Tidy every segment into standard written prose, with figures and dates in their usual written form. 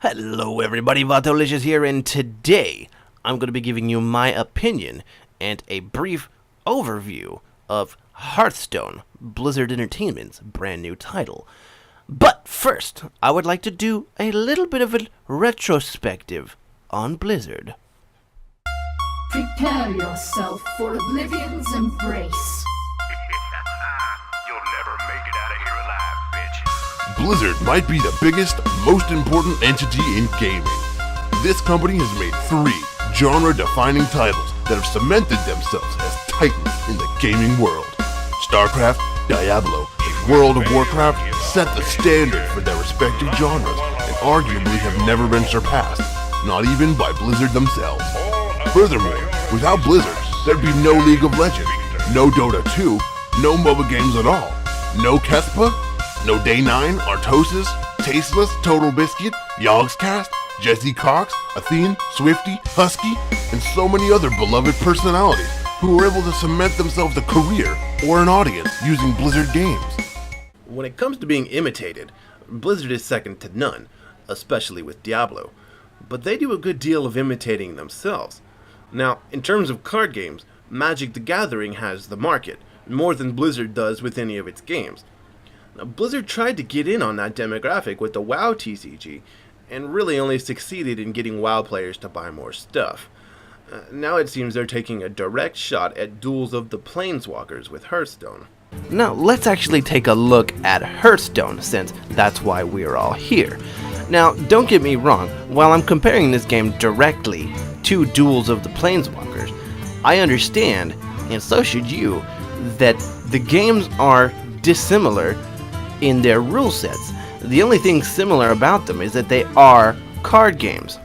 Hello everybody, Vatolicious here, and today I'm going to be giving you my opinion and a brief overview of Hearthstone, Blizzard Entertainment's brand new title. But first, I would like to do a little bit of a retrospective on Blizzard. Prepare yourself for Oblivion's embrace. You'll never make it out of here alive, bitch. Blizzard might be the biggest, most important entity in gaming. This company has made 3 genre-defining titles that have cemented themselves as titans in the gaming world. StarCraft, Diablo, and World of Warcraft set the standard for their respective genres and arguably have never been surpassed, not even by Blizzard themselves. Furthermore, without Blizzard, there'd be no League of Legends, no Dota 2, no MOBA games at all, no Kespa, no Day 9, Artosis, Tasteless, Total Biscuit, Yogscast, Jesse Cox, Athene, Swifty, Husky, and so many other beloved personalities who were able to cement themselves a career or an audience using Blizzard games. When it comes to being imitated, Blizzard is second to none, especially with Diablo. But they do a good deal of imitating themselves. Now, in terms of card games, Magic the Gathering has the market, more than Blizzard does with any of its games. Now, Blizzard tried to get in on that demographic with the WoW TCG, and really only succeeded in getting WoW players to buy more stuff. Now it seems they're taking a direct shot at Duels of the Planeswalkers with Hearthstone. Now, let's actually take a look at Hearthstone, since that's why we're all here. Now, don't get me wrong, while I'm comparing this game directly to Duels of the Planeswalkers, I understand, and so should you, that the games are dissimilar in their rule sets. The only thing similar about them is that they are card games.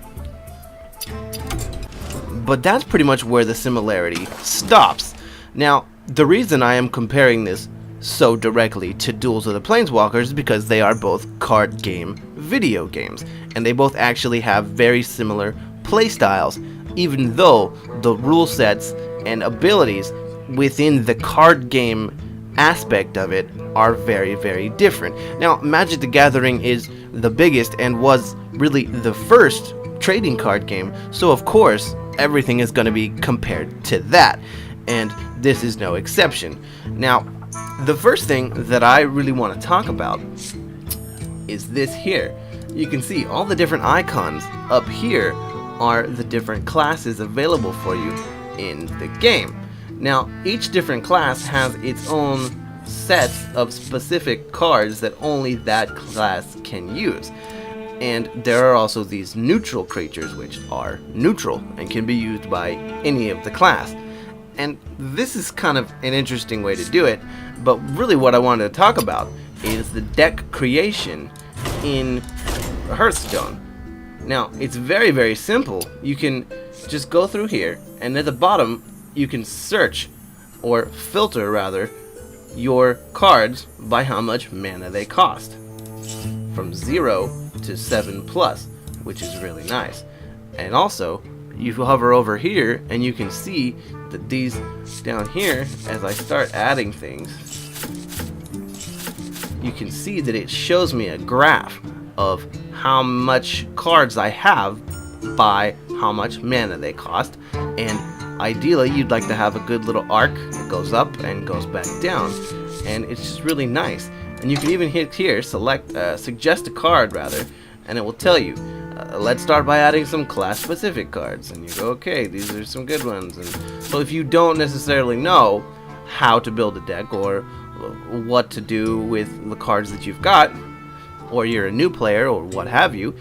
But that's pretty much where the similarity stops. Now, the reason I am comparing this so directly to Duels of the Planeswalkers is because they are both card game video games, and they both actually have very similar playstyles, even though the rule sets and abilities within the card game aspect of it are very, very different. Now, Magic the Gathering is the biggest and was really the first trading card game, so of course everything is going to be compared to that, and this is no exception. Now, the first thing that I really want to talk about is this here. You can see all the different icons up here are the different classes available for you in the game. Now, each different class has its own sets of specific cards that only that class can use. And there are also these neutral creatures which are neutral and can be used by any of the class. And this is kind of an interesting way to do it, but really what I wanted to talk about is the deck creation in Hearthstone. Now, it's very, very simple. You can just go through here, and at the bottom you can search, or filter rather, your cards by how much mana they cost, from 0 to 7+, which is really nice. And also, you hover over here and you can see that these down here, as I start adding things, you can see that it shows me a graph of how much cards I have by how much mana they cost. And ideally you'd like to have a good little arc that goes up and goes back down, and it's just really nice. And you can even hit here, suggest a card rather, and it will tell you, let's start by adding some class specific cards, and you go, okay, these are some good ones. And so if you don't necessarily know how to build a deck or what to do with the cards that you've got, or you're a new player or what have you,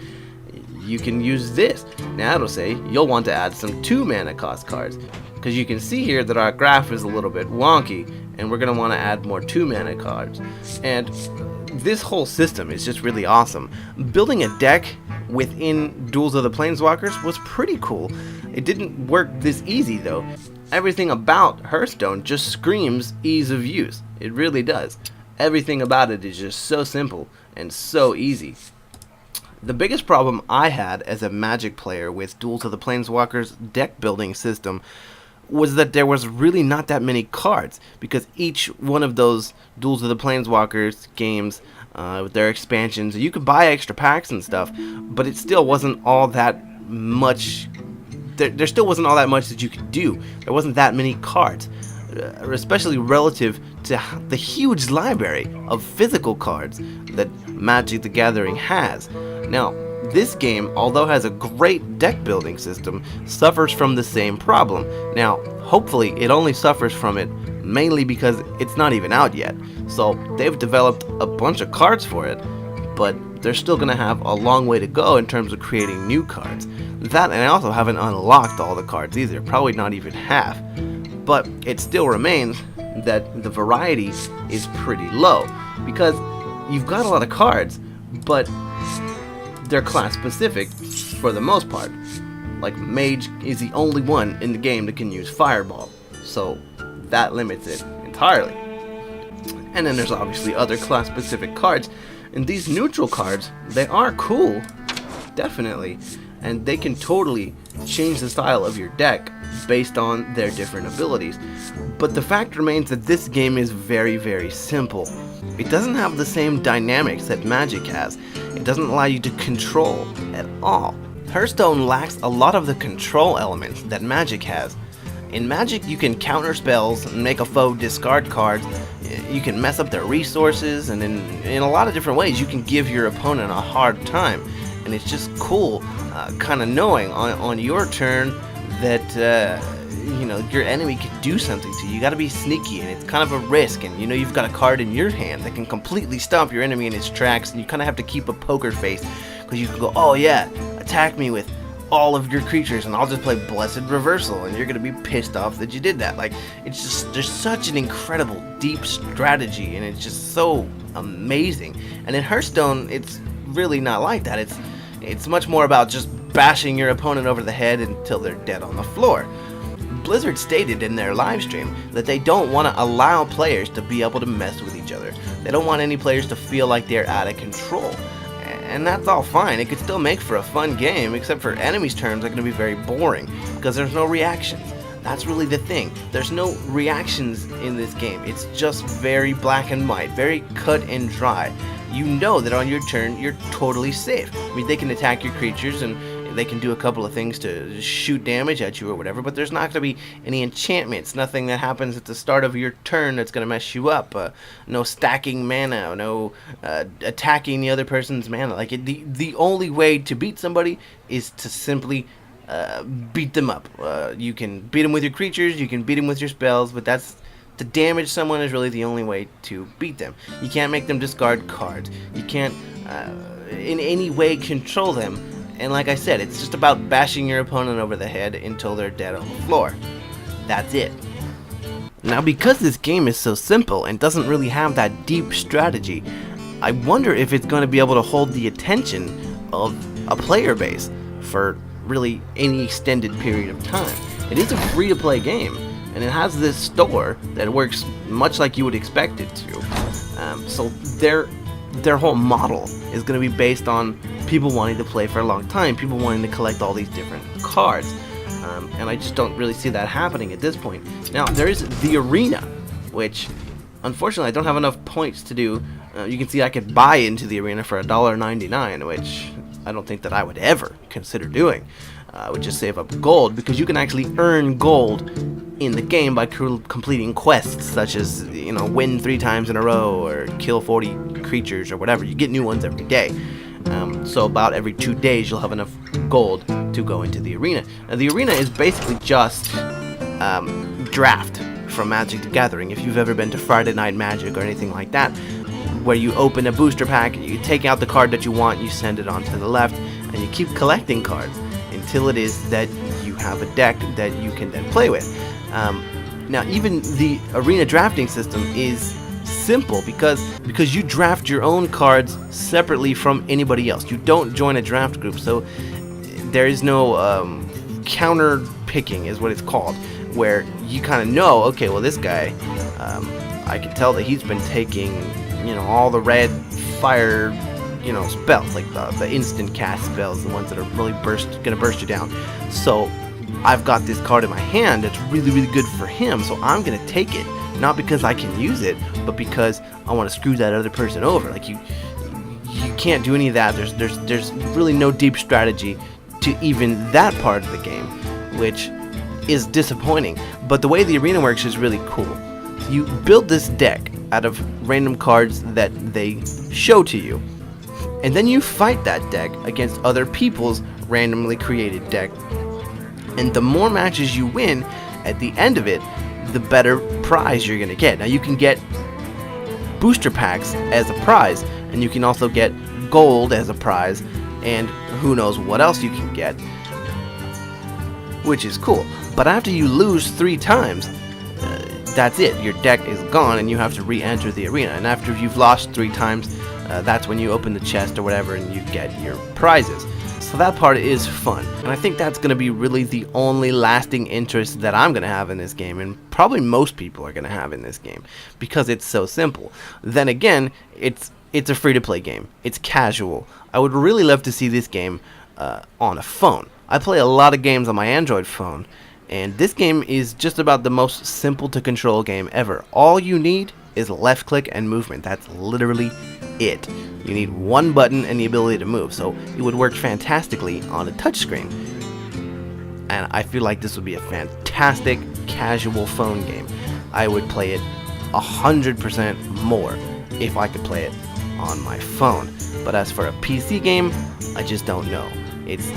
you can use this. Now it'll say you'll want to add some 2 mana cost cards, because you can see here that our graph is a little bit wonky, and we're going to want to add more 2 mana cards. And this whole system is just really awesome. Building a deck within Duels of the Planeswalkers was pretty cool. It didn't work this easy though. Everything about Hearthstone just screams ease of use. It really does. Everything about it is just so simple and so easy. The biggest problem I had as a Magic player with Duels of the Planeswalkers deck building system was that there was really not that many cards, because each one of those Duels of the Planeswalkers games with their expansions. You could buy extra packs and stuff, but it still wasn't all that much. There still wasn't all that much that you could do. There wasn't that many cards, especially relative to the huge library of physical cards that Magic the Gathering has. Now, this game, although has a great deck building system, suffers from the same problem. Now, hopefully it only suffers from it mainly because it's not even out yet. So they've developed a bunch of cards for it, but they're still going to have a long way to go in terms of creating new cards. That, and I also haven't unlocked all the cards either, probably not even half. But it still remains that the variety is pretty low, because you've got a lot of cards, but they're class specific for the most part. Like Mage is the only one in the game that can use Fireball, so that limits it entirely. And then there's obviously other class specific cards, and these neutral cards, they are cool, definitely, and they can totally change the style of your deck based on their different abilities. But the fact remains that this game is very, very simple. It doesn't have the same dynamics that Magic has. It doesn't allow you to control at all. Hearthstone lacks a lot of the control elements that Magic has. In Magic, you can counter spells and make a foe discard cards. You can mess up their resources, and in a lot of different ways you can give your opponent a hard time. And it's just cool kind of knowing on your turn that you know, your enemy could do something to you. You gotta be sneaky, and it's kind of a risk, and you know you've got a card in your hand that can completely stomp your enemy in its tracks, and you kind of have to keep a poker face, because you can go, oh yeah, attack me with all of your creatures and I'll just play Blessed Reversal, and you're gonna be pissed off that you did that. Like, it's just, there's such an incredible deep strategy, and it's just so amazing. And in Hearthstone, it's really not like that. It's much more about just bashing your opponent over the head until they're dead on the floor. Blizzard stated in their live stream that they don't want to allow players to be able to mess with each other. They don't want any players to feel like they're out of control. And that's all fine. It could still make for a fun game, except for enemies' turns are going to be very boring because there's no reactions. That's really the thing. There's no reactions in this game. It's just very black and white, very cut and dry. You know that on your turn, you're totally safe. I mean, they can attack your creatures and they can do a couple of things to shoot damage at you or whatever, but there's not going to be any enchantments, nothing that happens at the start of your turn that's going to mess you up. No stacking mana, no attacking the other person's mana. Like, the only way to beat somebody is to simply beat them up. You can beat them with your creatures, you can beat them with your spells, but that's to damage someone is really the only way to beat them. You can't make them discard cards. You can't in any way control them. And like I said, it's just about bashing your opponent over the head until they're dead on the floor. That's it. Now, because this game is so simple and doesn't really have that deep strategy, I wonder if it's going to be able to hold the attention of a player base for really any extended period of time. It is a free-to-play game, and it has this store that works much like you would expect it to. So their whole model is going to be based on people wanting to play for a long time, people wanting to collect all these different cards, and I just don't really see that happening at this point. Now, there is the arena, which unfortunately I don't have enough points to do. You can see I could buy into the arena for $1.99, which I don't think that I would ever consider doing. I would just save up gold, because you can actually earn gold in the game by completing quests, such as, you know, win 3 times in a row or kill 40 creatures or whatever. You get new ones every day. So about every 2 days you'll have enough gold to go into the arena. Now, the arena is basically just draft from Magic the Gathering. If you've ever been to Friday Night Magic or anything like that, where you open a booster pack, you take out the card that you want, you send it on to the left, and you keep collecting cards until it is that you have a deck that you can then play with. Now, even the arena drafting system is simple because you draft your own cards separately from anybody else. You don't join a draft group, so there is no counter picking, is what it's called, where you kind of know, okay, well, this guy, I can tell that he's been taking, you know, all the red fire, you know, spells, like the instant cast spells, the ones that are really gonna burst you down. So I've got this card in my hand that's really, really good for him, so I'm gonna take it. Not because I can use it, but because I want to screw that other person over. Like you can't do any of that. There's really no deep strategy to even that part of the game, which is disappointing. But the way the arena works is really cool. You build this deck out of random cards that they show to you, and then you fight that deck against other people's randomly created deck. And the more matches you win, at the end of it, the better prize you're gonna get. Now you can get booster packs as a prize, and you can also get gold as a prize, and who knows what else you can get, which is cool. But after you lose 3 times, that's it. Your deck is gone, and you have to re-enter the arena. And after you've lost 3 times, that's when you open the chest or whatever, and you get your prizes. So that part is fun, and I think that's going to be really the only lasting interest that I'm going to have in this game, and probably most people are going to have in this game, because it's so simple. Then again, it's a free-to-play game. It's casual. I would really love to see this game on a phone. I play a lot of games on my Android phone, and this game is just about the most simple to control game ever. All you need is left click and movement. That's literally it. You need one button and the ability to move, so it would work fantastically on a touchscreen. And I feel like this would be a fantastic casual phone game. I would play it 100% more if I could play it on my phone. But as for a PC game, I just don't know. It's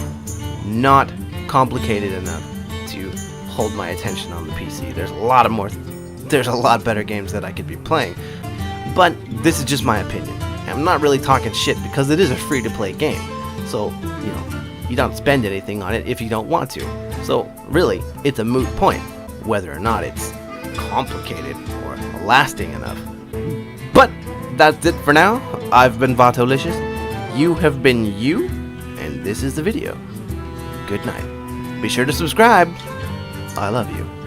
not complicated enough to hold my attention on the PC. There's a lot better games that I could be playing. But this is just my opinion. I'm not really talking shit because it is a free-to-play game. So, you don't spend anything on it if you don't want to. So, really, it's a moot point whether or not it's complicated or lasting enough. But that's it for now. I've been Vatolicious. You have been you, and this is the video. Good night. Be sure to subscribe. I love you.